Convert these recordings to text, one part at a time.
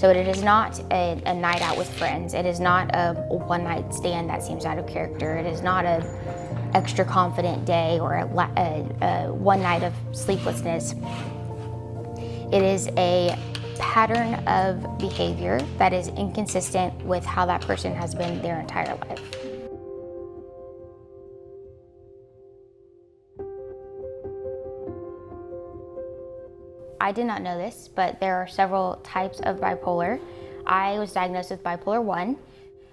So it is not a night out with friends. It is not a one-night stand that seems out of character. It is not a extra confident day or a one night of sleeplessness. It is a pattern of behavior that is inconsistent with how that person has been their entire life. I did not know this, but there are several types of bipolar. I was diagnosed with bipolar 1,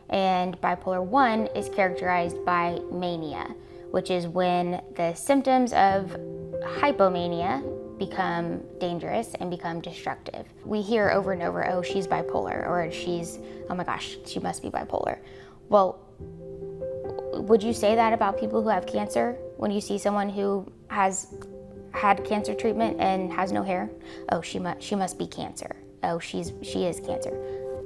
and bipolar 1 is characterized by mania, which is when the symptoms of hypomania become dangerous and become destructive. We hear over and over, oh, she's bipolar, or oh my gosh, she must be bipolar. Well, would you say that about people who have cancer? When you see someone who has had cancer treatment and has no hair, oh, she must be cancer. Oh, she is cancer.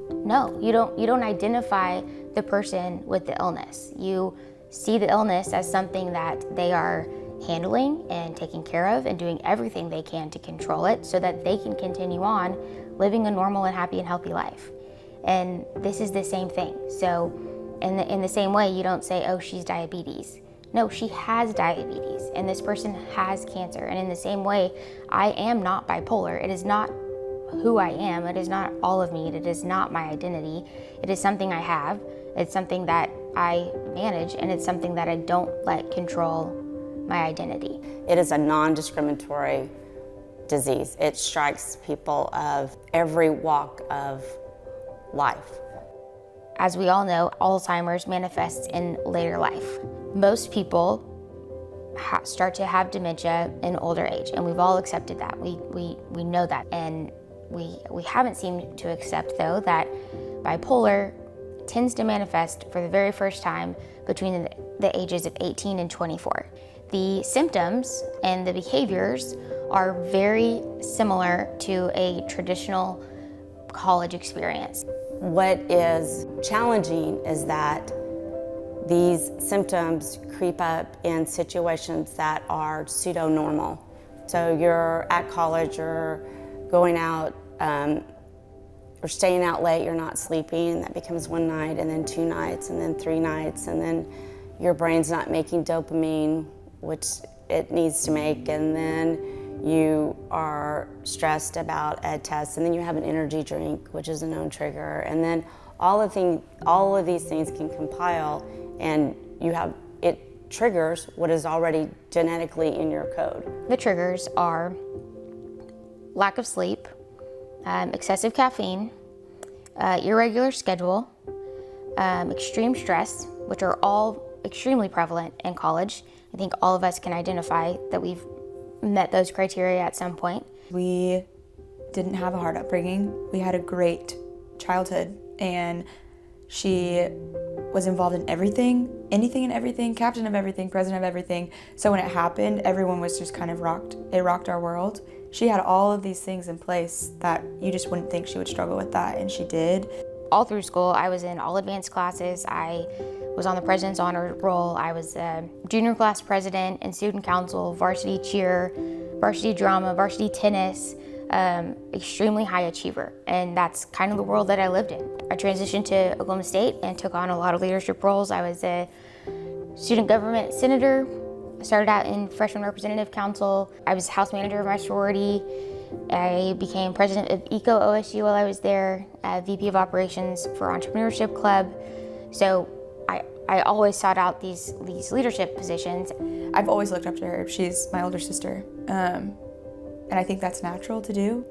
No, you don't identify the person with the illness. You see the illness as something that they are handling and taking care of and doing everything they can to control it so that they can continue on living a normal and happy and healthy life. And this is the same thing. So in the same way, you don't say, oh, she's diabetes. No, she has diabetes and this person has cancer. And in the same way, I am not bipolar. It is not who I am. It is not all of me. It is not my identity. It is something I have. It's something that I manage, and it's something that I don't let control my identity. It is a non-discriminatory disease. It strikes people of every walk of life. As we all know, Alzheimer's manifests in later life. Most people start to have dementia in older age, and we've all accepted that. We know that, and we haven't seemed to accept, though, that bipolar tends to manifest for the very first time between the ages of 18 and 24. The symptoms and the behaviors are very similar to a traditional college experience. What is challenging is that these symptoms creep up in situations that are pseudo-normal. So you're at college, you're going out, or staying out late, you're not sleeping, that becomes one night, and then 2 nights, and then 3 nights, and then your brain's not making dopamine, which it needs to make, and then you are stressed about a test, and then you have an energy drink, which is a known trigger, and then all of these things can compile, and it triggers what is already genetically in your code. The triggers are lack of sleep, excessive caffeine, irregular schedule, extreme stress, which are all extremely prevalent in college. I think all of us can identify that we've met those criteria at some point. We didn't have a hard upbringing. We had a great childhood, and she was involved in everything, anything and everything, captain of everything, president of everything. So when it happened, everyone was just kind of rocked. It rocked our world. She had all of these things in place that you just wouldn't think she would struggle with that, and she did. All through school, I was in all advanced classes. I was on the president's honor roll. I was a junior class president and student council, varsity cheer, varsity drama, varsity tennis, extremely high achiever. And that's kind of the world that I lived in. I transitioned to Oklahoma State and took on a lot of leadership roles. I was a student government senator. I started out in freshman representative council. I was house manager of my sorority. I became president of ECO OSU while I was there, VP of operations for Entrepreneurship Club. So I always sought out these leadership positions. I've always looked up to her. She's my older sister. And I think that's natural to do.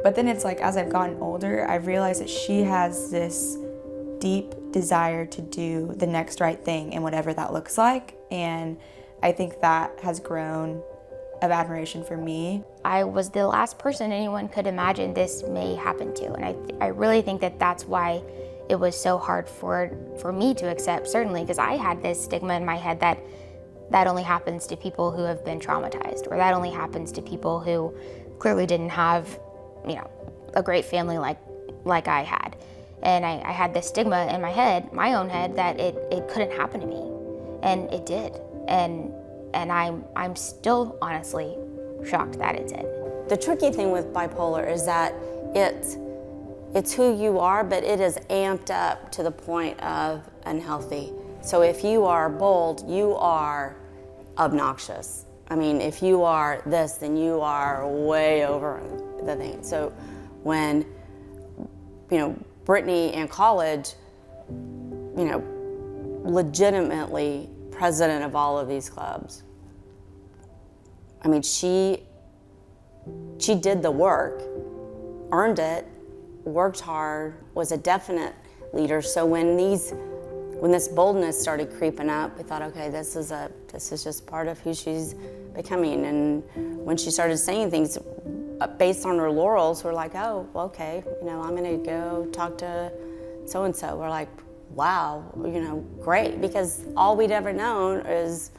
But then it's like, as I've gotten older, I've realized that she has this deep desire to do the next right thing and whatever that looks like. And I think that has grown of admiration for me. I was the last person anyone could imagine this may happen to. And I really think that that's why it was so hard for me to accept, certainly, because I had this stigma in my head that only happens to people who have been traumatized, or that only happens to people who clearly didn't have, a great family like I had. And I had this stigma in my head, my own head, that it couldn't happen to me. And it did. And I'm still honestly shocked that it did. The tricky thing with bipolar is that it's who you are, but it is amped up to the point of unhealthy. So if you are bold, you are obnoxious. I mean, if you are this, then you are way over the thing. So when, Brittany in college, legitimately president of all of these clubs. I mean, she did the work, earned it, worked hard, was a definite leader. So when this boldness started creeping up, we thought, okay, this is just part of who she's becoming. And when she started saying things based on her laurels, we're like, oh, well, okay, I'm gonna go talk to so-and-so. We're like, wow, great, because all we'd ever known is,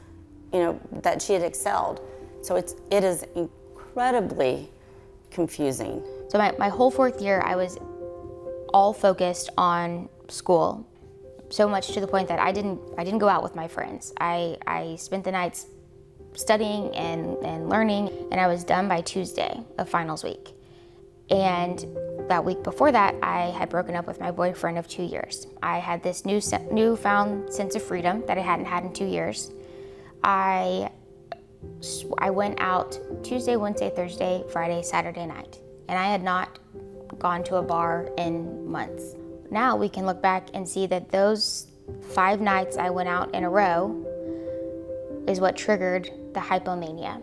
that she had excelled. So it is incredibly confusing. So my whole fourth year, I was all focused on school, so much to the point that I didn't go out with my friends. I spent the nights studying and learning, and I was done by Tuesday of finals week. And that week before that, I had broken up with my boyfriend of 2 years. I had this newfound sense of freedom that I hadn't had in 2 years. I went out Tuesday, Wednesday, Thursday, Friday, Saturday night, and I had not gone to a bar in months. Now we can look back and see that those 5 nights I went out in a row is what triggered the hypomania.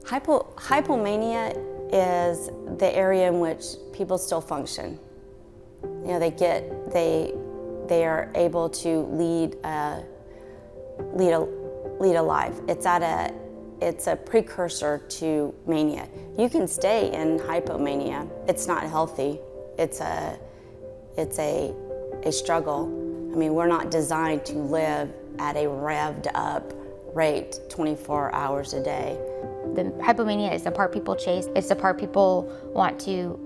Hypomania is the area in which people still function. They are able to lead a life. It's a precursor to mania. You can stay in hypomania. It's not healthy. It's a struggle. I mean, we're not designed to live at a revved up rate 24 hours a day. The hypomania is the part people chase. It's the part people want to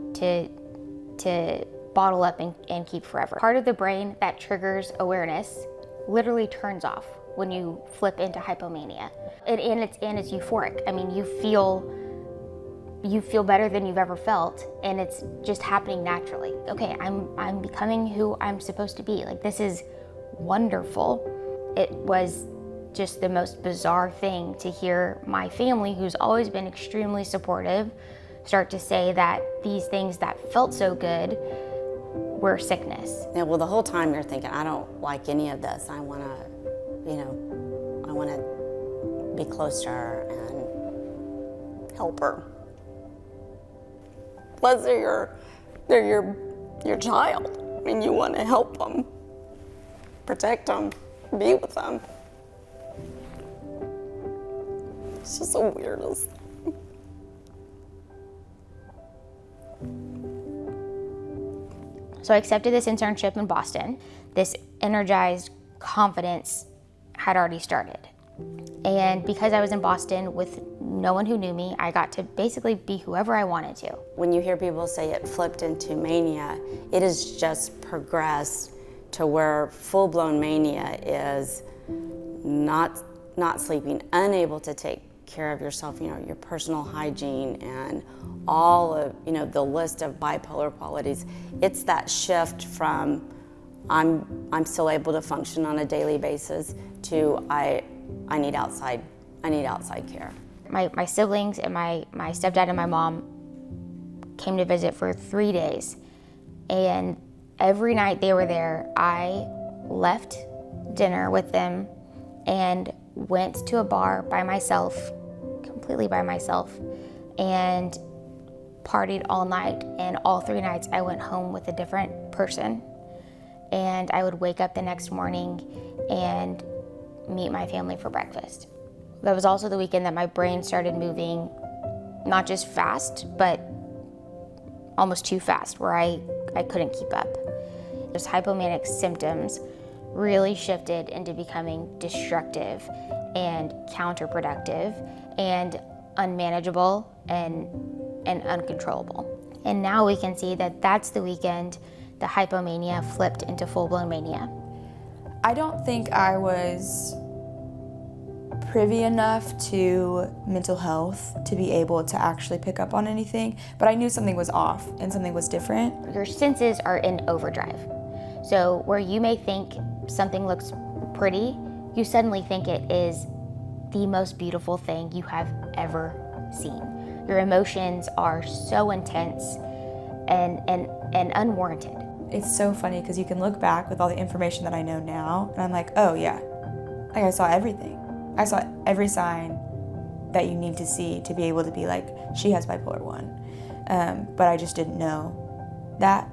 bottle up and keep forever. Part of the brain that triggers awareness literally turns off when you flip into hypomania. And it's euphoric. I mean, you feel better than you've ever felt, and it's just happening naturally. Okay, I'm becoming who I'm supposed to be. Like, this is wonderful. It was just the most bizarre thing to hear my family, who's always been extremely supportive, start to say that these things that felt so good were sickness. Yeah, well, the whole time you're thinking, I don't like any of this. I want to be close to her and help her. Plus, they're your child. I mean, you want to help them, protect them, be with them. It's just the weirdest thing. So I accepted this internship in Boston. This energized confidence had already started. And because I was in Boston with no one who knew me, I got to basically be whoever I wanted to. When you hear people say it flipped into mania, it has just progressed to where full-blown mania is not sleeping, unable to take care of yourself, your personal hygiene and all of, the list of bipolar qualities. It's that shift from I'm still able to function on a daily basis to I need outside care. My siblings and my stepdad and my mom came to visit for 3 days, and every night they were there, I left dinner with them and went to a bar by myself, completely by myself, and partied all night. And all 3 nights I went home with a different person, and I would wake up the next morning and meet my family for breakfast. That was also the weekend that my brain started moving, not just fast, but almost too fast, where I couldn't keep up. Those hypomanic symptoms really shifted into becoming destructive and counterproductive and unmanageable and uncontrollable. And now we can see that that's the weekend the hypomania flipped into full-blown mania. I don't think I was privy enough to mental health to be able to actually pick up on anything, but I knew something was off and something was different. Your senses are in overdrive. So where you may think something looks pretty, you suddenly think it is the most beautiful thing you have ever seen. Your emotions are so intense and unwarranted. It's so funny because you can look back with all the information that I know now, and I'm like, oh yeah, like I saw everything. I saw every sign that you need to see to be able to be like, she has bipolar 1. But I just didn't know that.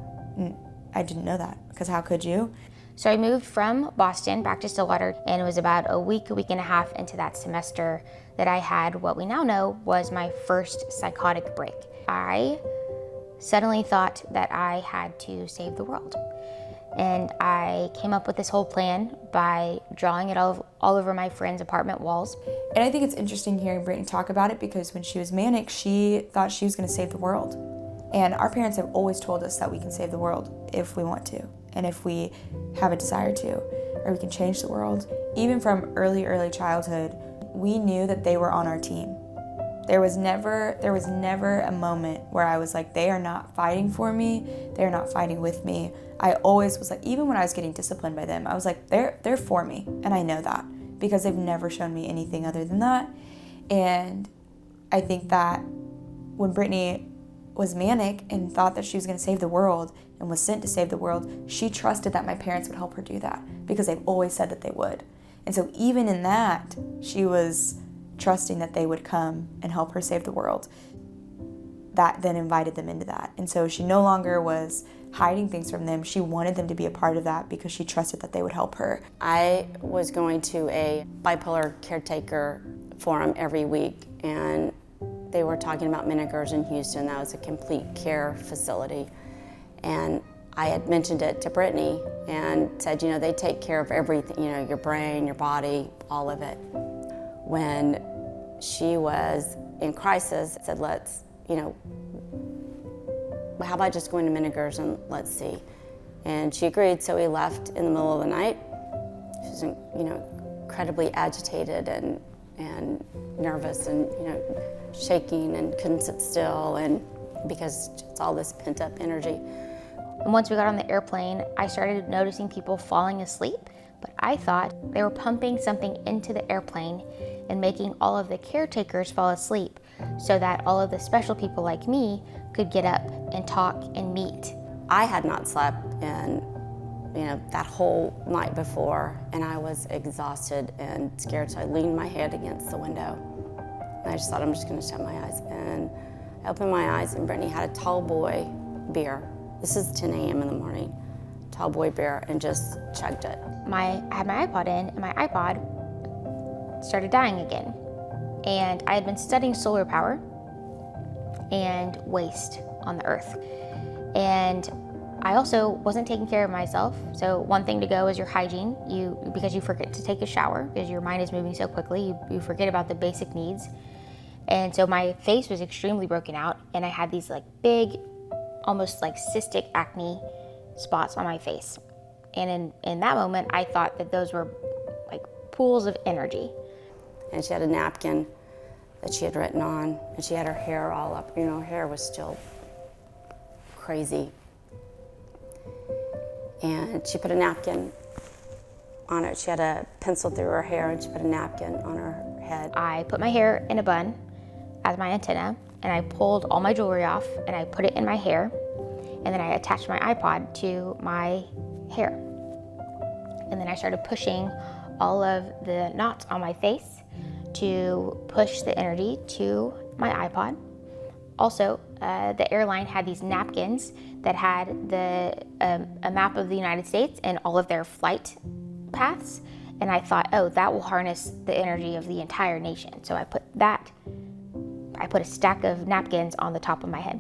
I didn't know that, because how could you? So I moved from Boston back to Stillwater, and it was about a week and a half into that semester that I had what we now know was my first psychotic break. I suddenly thought that I had to save the world. And I came up with this whole plan by drawing it all over my friend's apartment walls. And I think it's interesting hearing Brittany talk about it, because when she was manic, she thought she was going to save the world. And our parents have always told us that we can save the world if we want to, and if we have a desire to, or we can change the world. Even from early childhood, we knew that they were on our team. There was never a moment where I was like, they are not fighting for me, they're not fighting with me. I always was like, even when I was getting disciplined by them, I was like, they're for me, and I know that, because they've never shown me anything other than that. And I think that when Brittany was manic and thought that she was going to save the world and was sent to save the world, she trusted that my parents would help her do that, because they've always said that they would. And so even in that, she was trusting that they would come and help her save the world. That then invited them into that. And so she no longer was hiding things from them. She wanted them to be a part of that because she trusted that they would help her. I was going to a bipolar caretaker forum every week, and they were talking about Minigers in Houston. That was a complete care facility. And I had mentioned it to Brittany and said, you know, they take care of everything, you know, your brain, your body, all of it. When she was in crisis, I said, let's, you know, how about just going to Minigers and let's see. And she agreed, so we left in the middle of the night. She was, you know, incredibly agitated and nervous and, you know, shaking and couldn't sit still, and because it's all this pent-up energy. And once we got on the airplane, I started noticing people falling asleep, but I thought they were pumping something into the airplane and making all of the caretakers fall asleep so that all of the special people like me could get up and talk and meet. I had not slept in, you know, that whole night before, and I was exhausted and scared, so I leaned my head against the window. And I just thought, I'm just gonna shut my eyes. And I opened my eyes, and Brittany had a tall boy beer. This is 10 a.m. in the morning. Tall boy beer, and just chugged it. I had my iPod in, and my iPod started dying again. And I had been studying solar power and waste on the earth. And I also wasn't taking care of myself. So one thing to go is your hygiene. Because you forget to take a shower, because your mind is moving so quickly, you forget about the basic needs. And so my face was extremely broken out, and I had these like big, almost like cystic acne spots on my face. And in that moment, I thought that those were like pools of energy. And she had a napkin that she had written on, and she had her hair all up. You know, her hair was still crazy. And she put a napkin on it. She had a pencil through her hair, and she put a napkin on her head. I put my hair in a bun as my antenna, and I pulled all my jewelry off, and I put it in my hair, and then I attached my iPod to my hair. And then I started pushing all of the knots on my face to push the energy to my iPod. Also, the airline had these napkins that had a map of the United States and all of their flight paths. And I thought, oh, that will harness the energy of the entire nation. So I put a stack of napkins on the top of my head.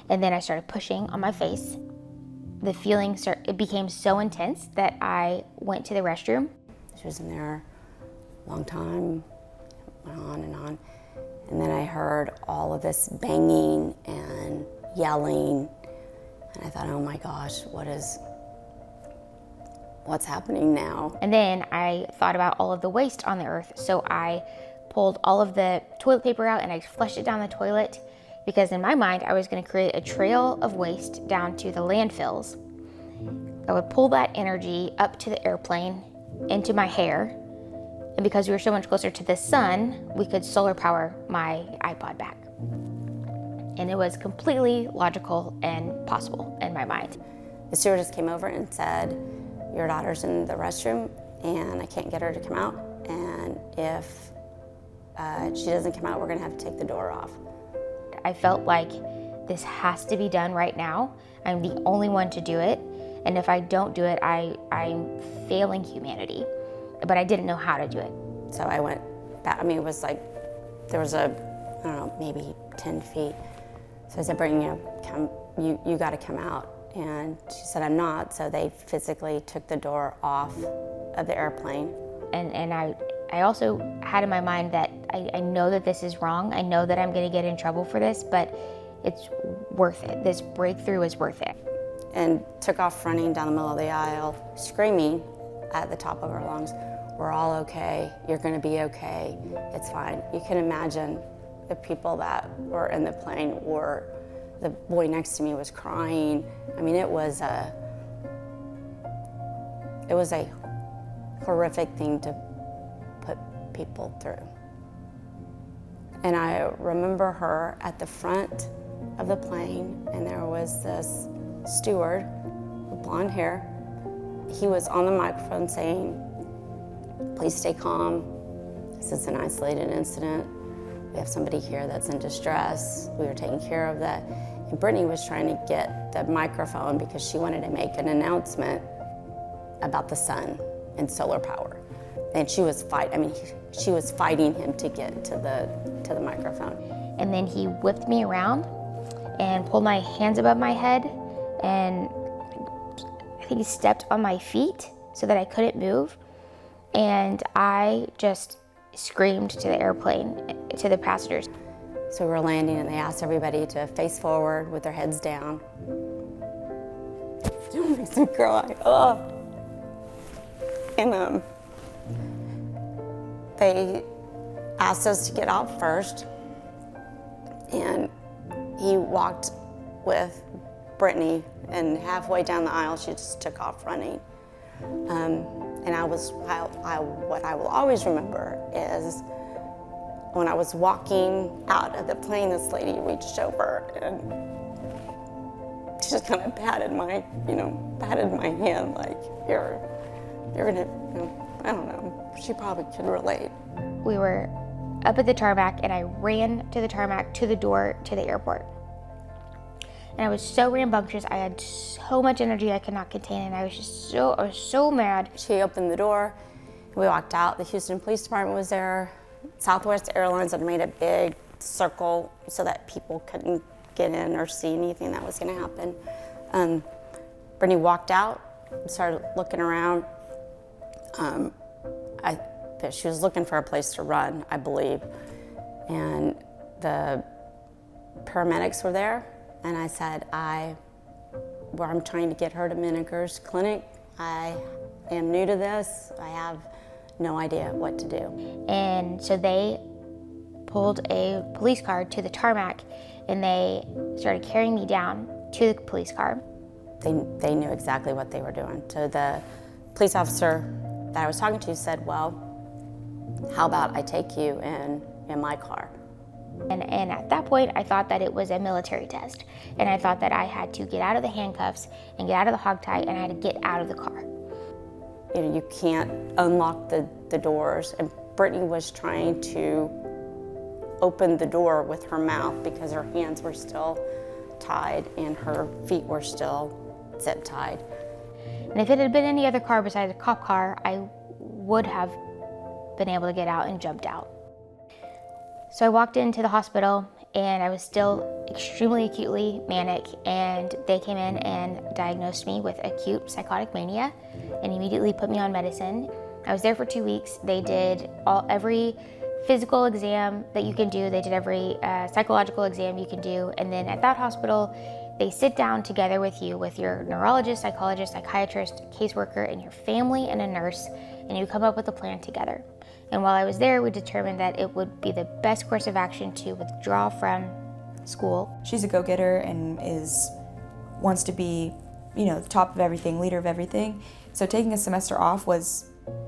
And then I started pushing on my face. The feeling it became so intense that I went to the restroom. She was in there a long time, went on and on. And then I heard all of this banging and yelling. And I thought, oh my gosh, what is what's happening now? And then I thought about all of the waste on the earth. So I pulled all of the toilet paper out and I flushed it down the toilet, because in my mind, I was going to create a trail of waste down to the landfills. I would pull that energy up to the airplane, into my hair. And because we were so much closer to the sun, we could solar power my iPod back. And it was completely logical and possible in my mind. The stewardess came over and said, your daughter's in the restroom and I can't get her to come out. And if she doesn't come out, we're gonna have to take the door off. I felt like this has to be done right now. I'm the only one to do it. And if I don't do it, I'm failing humanity. But I didn't know how to do it. So I went back. I mean, it was like, there was I don't know, maybe 10 feet. So I said, Brittany, you gotta come out. And she said, I'm not. So they physically took the door off of the airplane. And I also had in my mind that I know that this is wrong. I know that I'm gonna get in trouble for this, but it's worth it. This breakthrough is worth it. And took off running down the middle of the aisle, screaming at the top of our lungs, we're all okay, you're gonna be okay, it's fine. You can imagine the people that were in the plane, or the boy next to me was crying. I mean, it was a horrific thing to put people through. And I remember her at the front of the plane, and there was this steward with blonde hair. He was on the microphone saying, please stay calm. This is an isolated incident. We have somebody here that's in distress. We are taking care of that. And Brittany was trying to get the microphone because she wanted to make an announcement about the sun and solar power. And she was she was fighting him to get to the microphone. And then he whipped me around and pulled my hands above my head, and I think he stepped on my feet so that I couldn't move. And I just screamed to the airplane, to the passengers. So we were landing and they asked everybody to face forward with their heads down. It makes me cry. Oh. And they asked us to get out first, and he walked with Brittany, and halfway down the aisle she just took off running. And what I will always remember is when I was walking out of the plane, this lady reached over and she just kind of patted my hand like, you're gonna, I don't know, she probably could relate. We were up at the tarmac, and I ran to the tarmac, to the door, to the airport. And I was so rambunctious. I had so much energy I could not contain, and I was so mad. She opened the door, we walked out. The Houston Police Department was there. Southwest Airlines had made a big circle so that people couldn't get in or see anything that was gonna happen. Brittany walked out, started looking around. She was looking for a place to run, I believe. And the paramedics were there. And I said, I'm trying to get her to Miniger's clinic. I am new to this. I have no idea what to do. And so they pulled a police car to the tarmac, and they started carrying me down to the police car. They knew exactly what they were doing. So the police officer that I was talking to said, well, how about I take you in my car? And at that point, I thought that it was a military test. And I thought that I had to get out of the handcuffs and get out of the hogtie, and I had to get out of the car. You can't unlock the doors. And Brittany was trying to open the door with her mouth because her hands were still tied and her feet were still zip tied. And if it had been any other car besides a cop car, I would have been able to get out and jumped out. So I walked into the hospital, and I was still extremely acutely manic, and they came in and diagnosed me with acute psychotic mania and immediately put me on medicine. I was there for 2 weeks. They did every physical exam that you can do. They did every psychological exam you can do. And then at that hospital, They sit down together with you, with your neurologist, psychologist, psychiatrist, caseworker, and your family and a nurse, and you come up with a plan together. And while I was there, we determined that it would be the best course of action to withdraw from school. She's a go-getter and wants to be, the top of everything, leader of everything. So taking a semester off was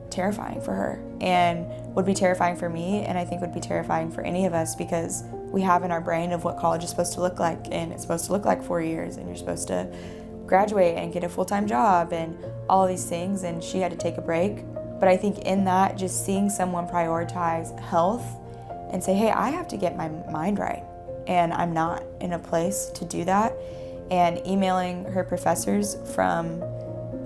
terrifying for her and would be terrifying for me, and I think would be terrifying for any of us, because we have in our brain of what college is supposed to look like, and it's supposed to look like 4 years, and you're supposed to graduate and get a full-time job and all of these things, and she had to take a break. But I think in that, just seeing someone prioritize health and say, hey, I have to get my mind right, and I'm not in a place to do that, and emailing her professors from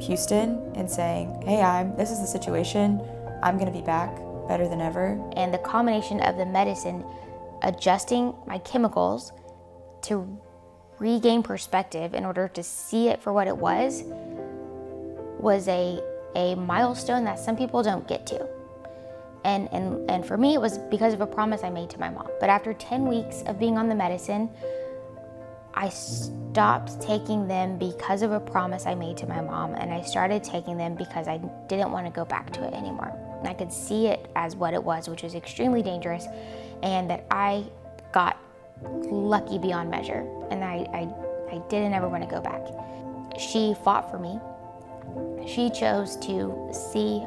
Houston and saying, hey, this is the situation, I'm gonna be back better than ever. And the combination of the medicine adjusting my chemicals to regain perspective in order to see it for what it was a milestone that some people don't get to. And for me, it was because of a promise I made to my mom. But after 10 weeks of being on the medicine, I stopped taking them because of a promise I made to my mom, and I started taking them because I didn't want to go back to it anymore. And I could see it as what it was, which was extremely dangerous, and that I got lucky beyond measure, and I didn't ever want to go back. She fought for me. She chose to see,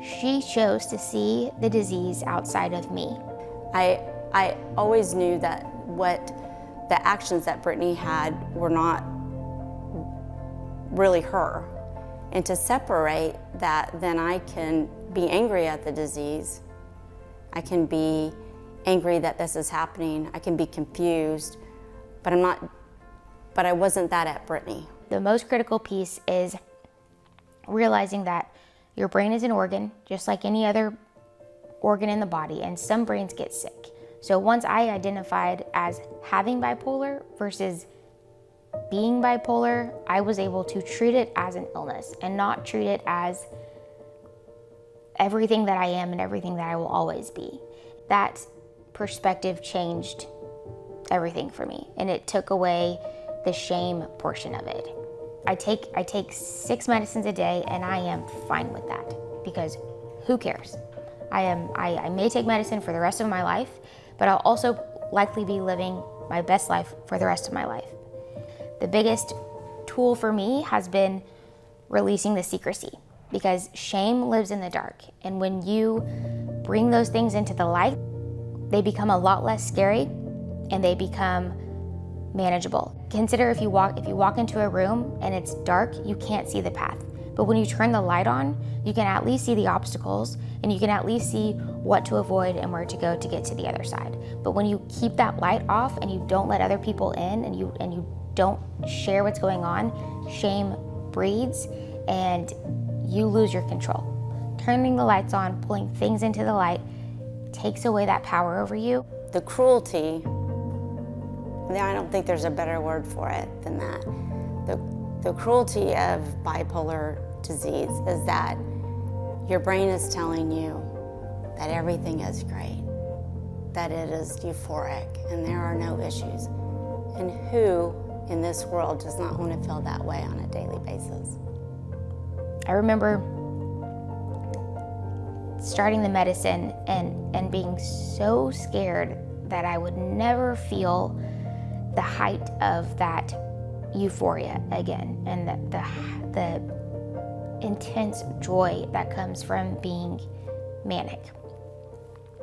she chose to see the disease outside of me. I always knew that what the actions that Brittany had were not really her. And to separate that, then I can be angry at the disease. I can be angry that this is happening. I can be confused, but I wasn't that at Brittany. The most critical piece is realizing that your brain is an organ, just like any other organ in the body, and some brains get sick. So once I identified as having bipolar versus being bipolar, I was able to treat it as an illness and not treat it as everything that I am and everything that I will always be. That perspective changed everything for me, and it took away the shame portion of it. I take 6 medicines a day, and I am fine with that, because who cares? I may take medicine for the rest of my life, but I'll also likely be living my best life for the rest of my life. The biggest tool for me has been releasing the secrecy, because shame lives in the dark. And when you bring those things into the light, they become a lot less scary and they become manageable. Consider if you walk into a room and it's dark, you can't see the path. But when you turn the light on, you can at least see the obstacles, and you can at least see what to avoid and where to go to get to the other side. But when you keep that light off and you don't let other people in, and you don't share what's going on, shame breeds and you lose your control. Turning the lights on, pulling things into the light, takes away that power over you. The cruelty, I don't think there's a better word for it than that. The cruelty of bipolar disease is that your brain is telling you that everything is great, that it is euphoric, and there are no issues. And who in this world does not want to feel that way on a daily basis? I remember starting the medicine and being so scared that I would never feel the height of that euphoria again, and the intense joy that comes from being manic.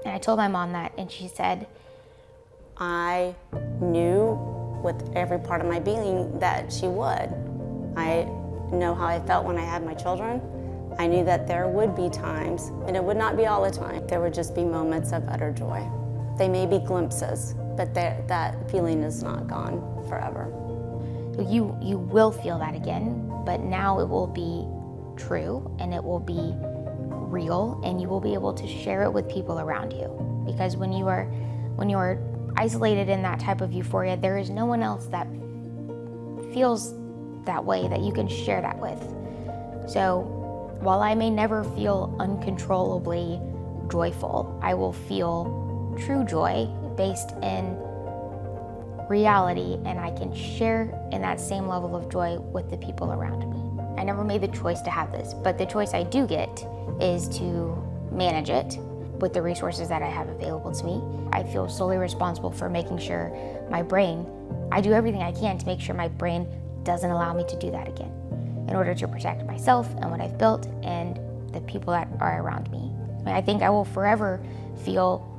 And I told my mom that, and she said, I knew with every part of my being that she would. I know how I felt when I had my children. I knew that there would be times, and it would not be all the time, there would just be moments of utter joy. They may be glimpses, but that feeling is not gone forever. You will feel that again, but now it will be true, and it will be real, and you will be able to share it with people around you. Because when you are isolated in that type of euphoria, there is no one else that feels that way that you can share that with. So while I may never feel uncontrollably joyful, I will feel true joy based in reality, and I can share in that same level of joy with the people around me. I never made the choice to have this, but the choice I do get is to manage it with the resources that I have available to me. I feel solely responsible for making sure my brain, I do everything I can to make sure my brain doesn't allow me to do that again, in order to protect myself and what I've built and the people that are around me. I think I will forever feel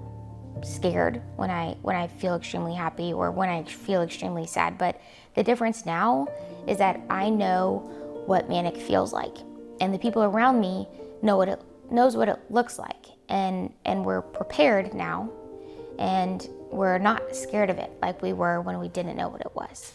scared when I feel extremely happy or when I feel extremely sad. But the difference now is that I know what manic feels like, and the people around me knows what it looks like, and we're prepared now, and we're not scared of it like we were when we didn't know what it was.